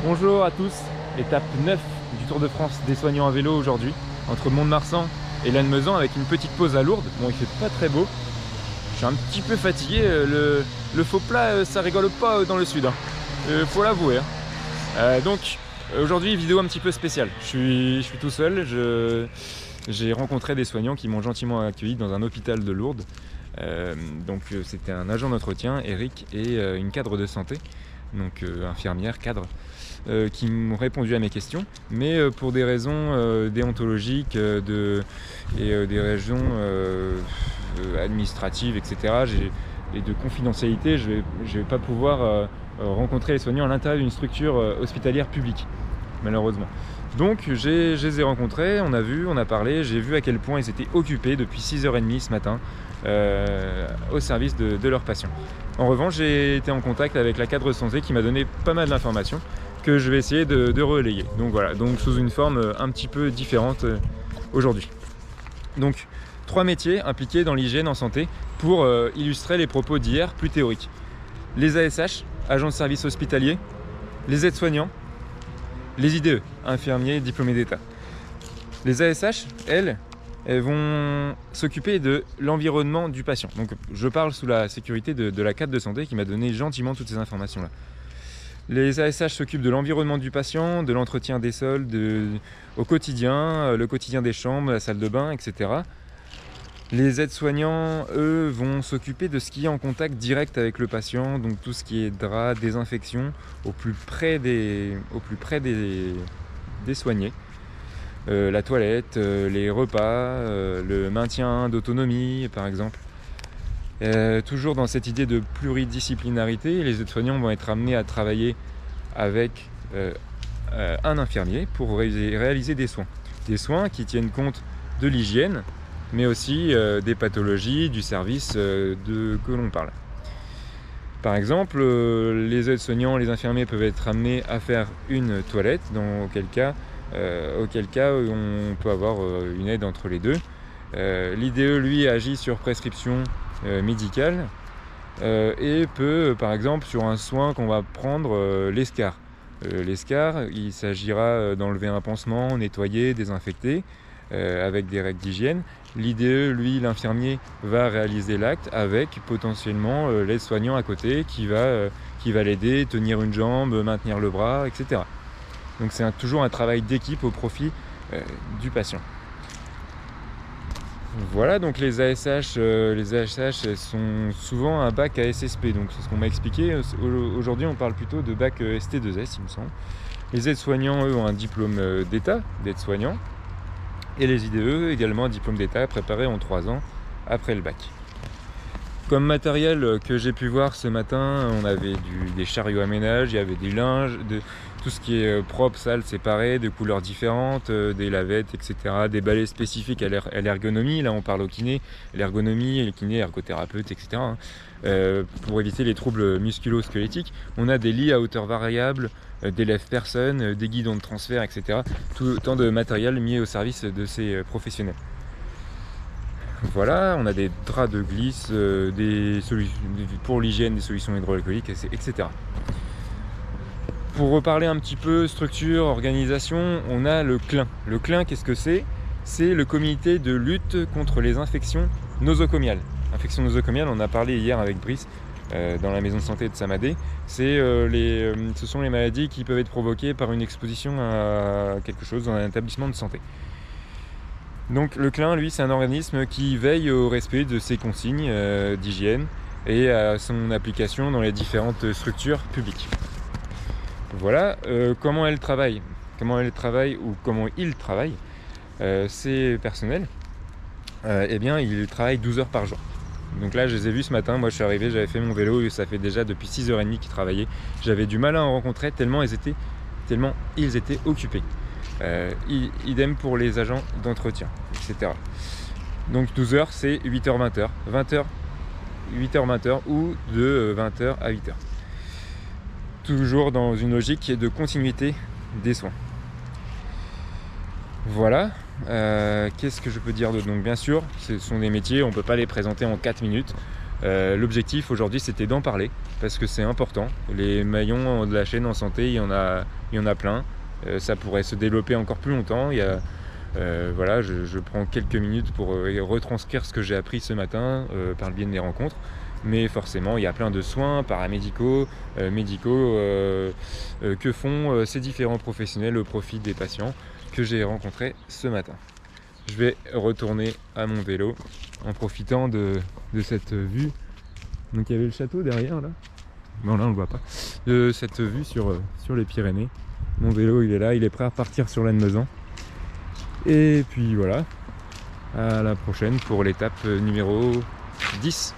Bonjour à tous, étape 9 du Tour de France des soignants à vélo aujourd'hui, entre Mont-de-Marsan et Lannemezan avec une petite pause à Lourdes. Bon, il fait pas très beau, je suis un petit peu fatigué, le faux plat ça rigole pas dans le sud, hein. Faut l'avouer, hein. Donc aujourd'hui vidéo un petit peu spéciale, je suis tout seul, j'ai rencontré des soignants qui m'ont gentiment accueilli dans un hôpital de Lourdes. Donc c'était un agent d'entretien, Eric, et une cadre de santé, donc infirmière, cadre, qui m'ont répondu à mes questions, mais pour des raisons déontologiques et des raisons administratives, etc. Et de confidentialité, je vais pas pouvoir rencontrer les soignants à l'intérieur d'une structure hospitalière publique, malheureusement. Donc je les ai rencontrés, on a vu, on a parlé, j'ai vu à quel point ils étaient occupés depuis 6h30 ce matin au service de leurs patients. En revanche, j'ai été en contact avec la cadre de santé qui m'a donné pas mal d'informations que je vais essayer de relayer. Donc voilà, donc sous une forme un petit peu différente aujourd'hui. Donc 3 métiers impliqués dans l'hygiène en santé pour illustrer les propos d'hier plus théoriques. Les ASH, agents de service hospitalier, les aides-soignants, les IDE, infirmiers diplômés d'État. Les ASH, elles vont s'occuper de l'environnement du patient. Donc je parle sous la sécurité de la cadre de santé qui m'a donné gentiment toutes ces informations-là. Les ASH s'occupent de l'environnement du patient, de l'entretien des sols au quotidien, le quotidien des chambres, la salle de bain, etc. Les aides-soignants, eux, vont s'occuper de ce qui est en contact direct avec le patient, donc tout ce qui est drap, désinfection, au plus près des soignés. La toilette, les repas, le maintien d'autonomie, par exemple. Toujours dans cette idée de pluridisciplinarité, les aides-soignants vont être amenés à travailler avec un infirmier pour réaliser des soins. Des soins qui tiennent compte de l'hygiène, mais aussi des pathologies du service que l'on parle. Par exemple, les aides-soignants, les infirmiers peuvent être amenés à faire une toilette, auquel cas on peut avoir une aide entre les deux. L'IDE, lui, agit sur prescription médicale et peut, par exemple, sur un soin qu'on va prendre, l'escar. L'escar, il s'agira d'enlever un pansement, nettoyer, désinfecter, avec des règles d'hygiène. L'IDE, lui, l'infirmier, va réaliser l'acte avec potentiellement l'aide-soignant à côté qui va l'aider, tenir une jambe, maintenir le bras, etc. Donc c'est toujours un travail d'équipe au profit du patient. Voilà, donc les ASH sont souvent un bac à SSP, donc c'est ce qu'on m'a expliqué. Aujourd'hui on parle plutôt de bac ST2S, il me semble. Les aides-soignants, eux, ont un diplôme d'État, d'aide-soignant, et les IDE également un diplôme d'État préparé en 3 ans après le bac. Comme matériel que j'ai pu voir ce matin, on avait des chariots à ménage, il y avait du linge, tout ce qui est propre, sale, séparé, de couleurs différentes, des lavettes, etc., des balais spécifiques à l'ergonomie. Là on parle au kiné, l'ergonomie, le kiné, ergothérapeute, etc. Pour éviter les troubles musculo-squelettiques. On a des lits à hauteur variable, des lève-personnes, des guidons de transfert, etc. Tout autant de matériel mis au service de ces professionnels. Voilà, on a des draps de glisse, pour l'hygiène, des solutions hydroalcooliques, etc. Pour reparler un petit peu structure, organisation, on a le CLIN. Le CLIN, qu'est-ce que c'est ? C'est le comité de lutte contre les infections nosocomiales. Infections nosocomiales, on a parlé hier avec Brice dans la maison de santé de Samadé. Ce sont les maladies qui peuvent être provoquées par une exposition à quelque chose dans un établissement de santé. Donc le CLIN, lui, c'est un organisme qui veille au respect de ces consignes d'hygiène et à son application dans les différentes structures publiques. Voilà, comment ils travaillent ou comment ils travaillent, ces personnels, ils travaillent 12 heures par jour. Donc là, je les ai vus ce matin, moi je suis arrivé, j'avais fait mon vélo et ça fait déjà depuis 6h30 qu'ils travaillaient. J'avais du mal à en rencontrer tellement ils étaient occupés. Idem pour les agents d'entretien, etc. Donc 12 heures, c'est 8h-20h. 8h-20h ou de 20h à 8h. Toujours dans une logique de continuité des soins. Voilà, qu'est-ce que je peux dire d'autre ? Donc bien sûr, ce sont des métiers, on ne peut pas les présenter en 4 minutes. L'objectif aujourd'hui, c'était d'en parler parce que c'est important. Les maillons de la chaîne en santé, il y en a plein. Ça pourrait se développer encore plus longtemps. Voilà, je prends quelques minutes pour retranscrire ce que j'ai appris ce matin par le biais de mes rencontres. Mais forcément, il y a plein de soins paramédicaux, médicaux que font ces différents professionnels au profit des patients que j'ai rencontrés ce matin. Je vais retourner à mon vélo en profitant de cette vue. Donc il y avait le château derrière là. Bon là on le voit pas. De cette vue sur les Pyrénées. Mon vélo il est là, il est prêt à partir sur Lannemezan. Et puis voilà. À la prochaine pour l'étape numéro 10.